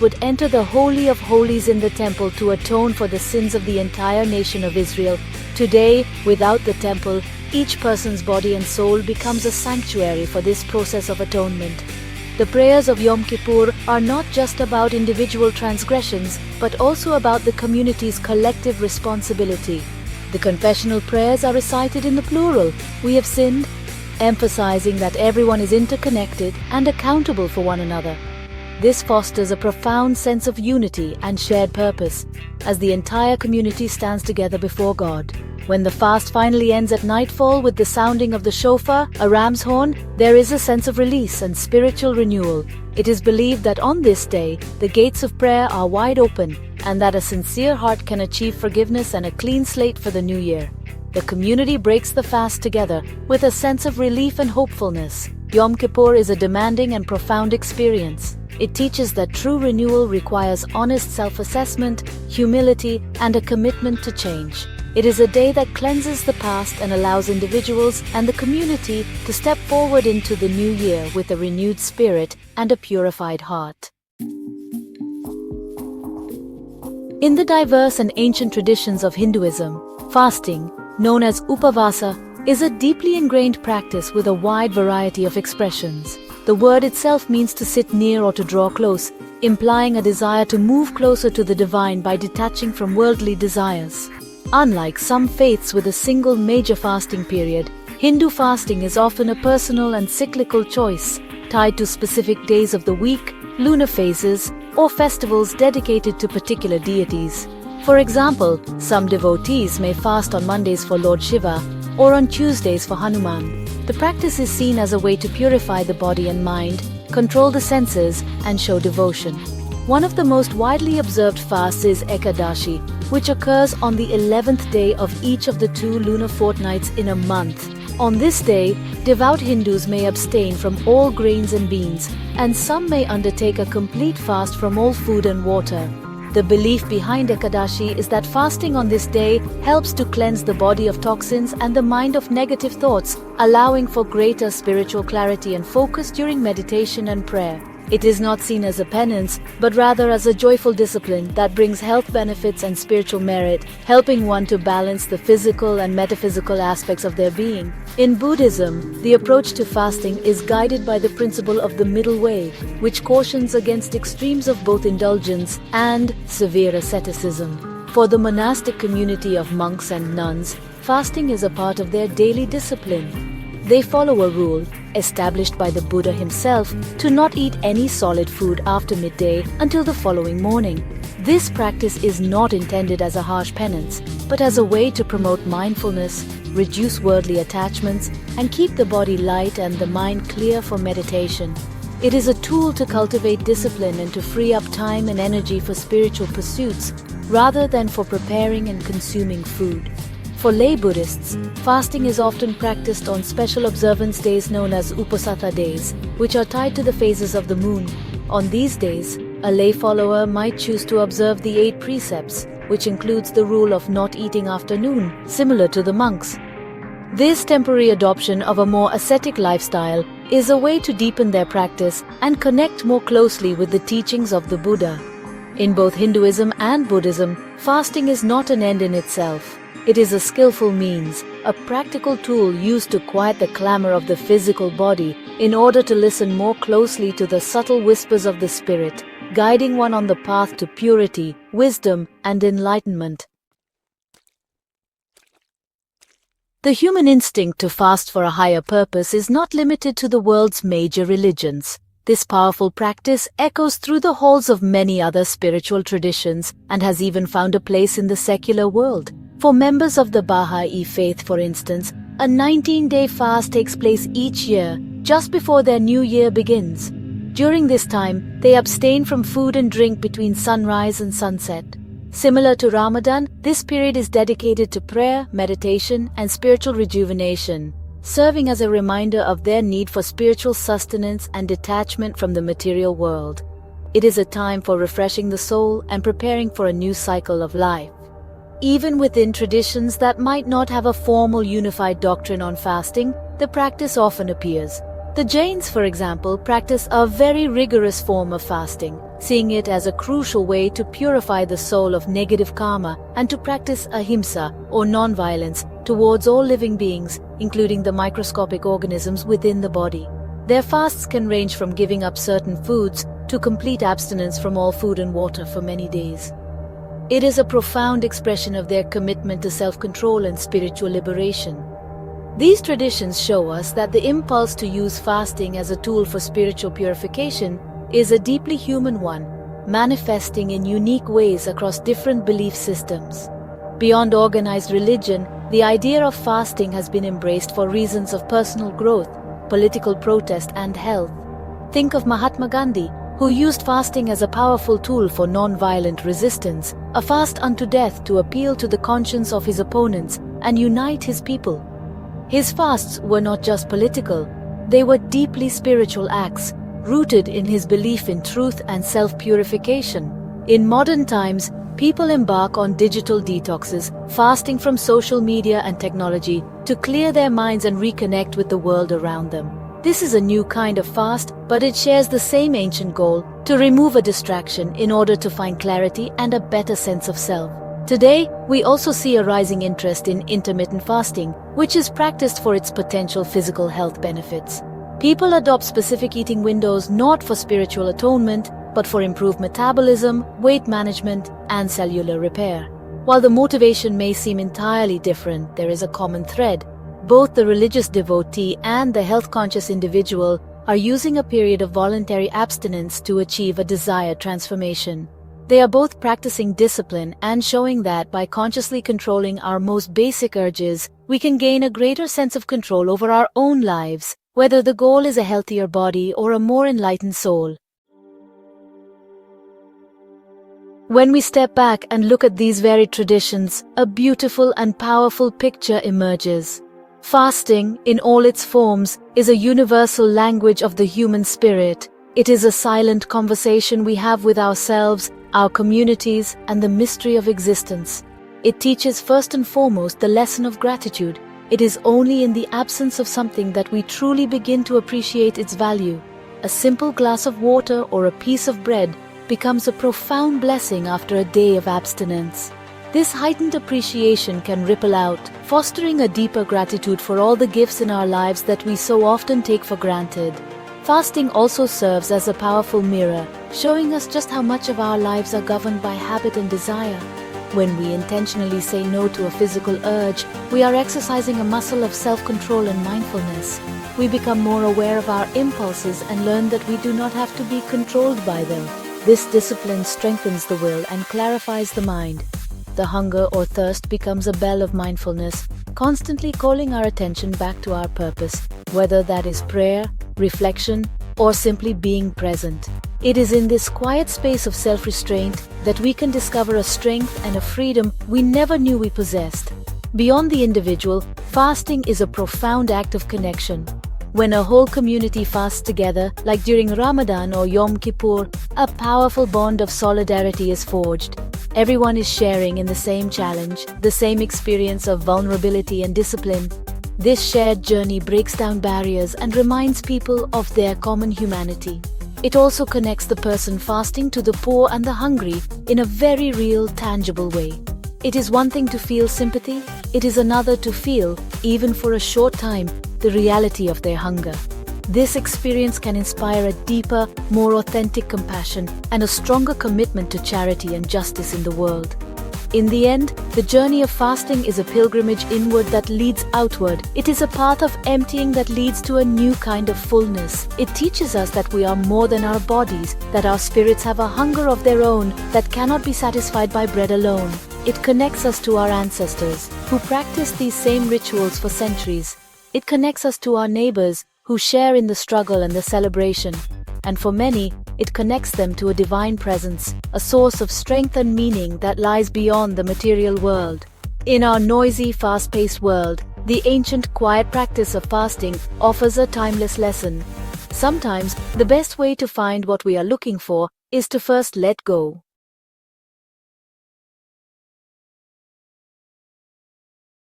would enter the Holy of Holies in the temple to atone for the sins of the entire nation of Israel. Today, without the temple, each person's body and soul becomes a sanctuary for this process of atonement. The prayers of Yom Kippur are not just about individual transgressions, but also about the community's collective responsibility. The confessional prayers are recited in the plural, "We have sinned," emphasizing that everyone is interconnected and accountable for one another. This fosters a profound sense of unity and shared purpose, as the entire community stands together before God. When the fast finally ends at nightfall with the sounding of the shofar, a ram's horn, there is a sense of release and spiritual renewal. It is believed that on this day, the gates of prayer are wide open, and that a sincere heart can achieve forgiveness and a clean slate for the new year. The community breaks the fast together with a sense of relief and hopefulness. Yom Kippur is a demanding and profound experience. It teaches that true renewal requires honest self-assessment, humility, and a commitment to change. It is a day that cleanses the past and allows individuals and the community to step forward into the new year with a renewed spirit and a purified heart. In the diverse and ancient traditions of Hinduism, fasting, known as upavasa, is a deeply ingrained practice with a wide variety of expressions. The word itself means to sit near or to draw close, implying a desire to move closer to the divine by detaching from worldly desires. Unlike some faiths with a single major fasting period, Hindu fasting is often a personal and cyclical choice, tied to specific days of the week, lunar phases, or festivals dedicated to particular deities. For example, some devotees may fast on Mondays for Lord Shiva, or on Tuesdays for Hanuman. The practice is seen as a way to purify the body and mind, control the senses, and show devotion. One of the most widely observed fasts is Ekadashi, which occurs on the 11th day of each of the 2 lunar fortnights in a month. On this day, devout Hindus may abstain from all grains and beans, and some may undertake a complete fast from all food and water. The belief behind Ekadashi is that fasting on this day helps to cleanse the body of toxins and the mind of negative thoughts, allowing for greater spiritual clarity and focus during meditation and prayer. It is not seen as a penance, but rather as a joyful discipline that brings health benefits and spiritual merit, helping one to balance the physical and metaphysical aspects of their being. In Buddhism, the approach to fasting is guided by the principle of the middle way, which cautions against extremes of both indulgence and severe asceticism. For the monastic community of monks and nuns, fasting is a part of their daily discipline. They follow a rule, established by the Buddha himself, to not eat any solid food after midday until the following morning. This practice is not intended as a harsh penance, but as a way to promote mindfulness, reduce worldly attachments, and keep the body light and the mind clear for meditation. It is a tool to cultivate discipline and to free up time and energy for spiritual pursuits, rather than for preparing and consuming food. For lay Buddhists, fasting is often practiced on special observance days known as Uposatha days, which are tied to the phases of the moon. On these days, a lay follower might choose to observe the 8 precepts, which includes the rule of not eating after noon, similar to the monks. This temporary adoption of a more ascetic lifestyle is a way to deepen their practice and connect more closely with the teachings of the Buddha. In both Hinduism and Buddhism, fasting is not an end in itself. It is a skillful means, a practical tool used to quiet the clamor of the physical body in order to listen more closely to the subtle whispers of the spirit, guiding one on the path to purity, wisdom, and enlightenment. The human instinct to fast for a higher purpose is not limited to the world's major religions. This powerful practice echoes through the halls of many other spiritual traditions and has even found a place in the secular world. For members of the Baha'i faith, for instance, a 19-day fast takes place each year, just before their new year begins. During this time, they abstain from food and drink between sunrise and sunset. Similar to Ramadan, this period is dedicated to prayer, meditation, and spiritual rejuvenation, serving as a reminder of their need for spiritual sustenance and detachment from the material world. It is a time for refreshing the soul and preparing for a new cycle of life. Even within traditions that might not have a formal unified doctrine on fasting, the practice often appears. The Jains, for example, practice a very rigorous form of fasting, seeing it as a crucial way to purify the soul of negative karma and to practice ahimsa, or non-violence, towards all living beings, including the microscopic organisms within the body. Their fasts can range from giving up certain foods to complete abstinence from all food and water for many days. It is a profound expression of their commitment to self-control and spiritual liberation. These traditions show us that the impulse to use fasting as a tool for spiritual purification is a deeply human one, manifesting in unique ways across different belief systems. Beyond organized religion, the idea of fasting has been embraced for reasons of personal growth, political protest, and health. Think of Mahatma Gandhi, who used fasting as a powerful tool for non-violent resistance, a fast unto death to appeal to the conscience of his opponents and unite his people. His fasts were not just political, they were deeply spiritual acts, rooted in his belief in truth and self-purification. In modern times, people embark on digital detoxes, fasting from social media and technology to clear their minds and reconnect with the world around them. This is a new kind of fast, but it shares the same ancient goal, to remove a distraction in order to find clarity and a better sense of self. Today, we also see a rising interest in intermittent fasting, which is practiced for its potential physical health benefits. People adopt specific eating windows not for spiritual atonement, but for improved metabolism, weight management, and cellular repair. While the motivation may seem entirely different, there is a common thread. Both the religious devotee and the health-conscious individual are using a period of voluntary abstinence to achieve a desired transformation. They are both practicing discipline and showing that by consciously controlling our most basic urges, we can gain a greater sense of control over our own lives, whether the goal is a healthier body or a more enlightened soul. When we step back and look at these varied traditions, a beautiful and powerful picture emerges. Fasting, in all its forms, is a universal language of the human spirit. It is a silent conversation we have with ourselves, our communities, and the mystery of existence. It teaches first and foremost the lesson of gratitude. It is only in the absence of something that we truly begin to appreciate its value. A simple glass of water or a piece of bread becomes a profound blessing after a day of abstinence. This heightened appreciation can ripple out, fostering a deeper gratitude for all the gifts in our lives that we so often take for granted. Fasting also serves as a powerful mirror, showing us just how much of our lives are governed by habit and desire. When we intentionally say no to a physical urge, we are exercising a muscle of self-control and mindfulness. We become more aware of our impulses and learn that we do not have to be controlled by them. This discipline strengthens the will and clarifies the mind. The hunger or thirst becomes a bell of mindfulness, constantly calling our attention back to our purpose, whether that is prayer, reflection, or simply being present. It is in this quiet space of self-restraint that we can discover a strength and a freedom we never knew we possessed. Beyond the individual, fasting is a profound act of connection. When a whole community fasts together, like during Ramadan or Yom Kippur, a powerful bond of solidarity is forged. Everyone is sharing in the same challenge, the same experience of vulnerability and discipline. This shared journey breaks down barriers and reminds people of their common humanity. It also connects the person fasting to the poor and the hungry in a very real, tangible way. It is one thing to feel sympathy, it is another to feel, even for a short time, the reality of their hunger. This experience can inspire a deeper, more authentic compassion and a stronger commitment to charity and justice in the world. In the end, the journey of fasting is a pilgrimage inward that leads outward. It is a path of emptying that leads to a new kind of fullness. It teaches us that we are more than our bodies, that our spirits have a hunger of their own that cannot be satisfied by bread alone. It connects us to our ancestors, who practiced these same rituals for centuries. It connects us to our neighbors, who share in the struggle and the celebration. And for many, it connects them to a divine presence, a source of strength and meaning that lies beyond the material world. In our noisy, fast-paced world, the ancient, quiet practice of fasting offers a timeless lesson. Sometimes, the best way to find what we are looking for is to first let go.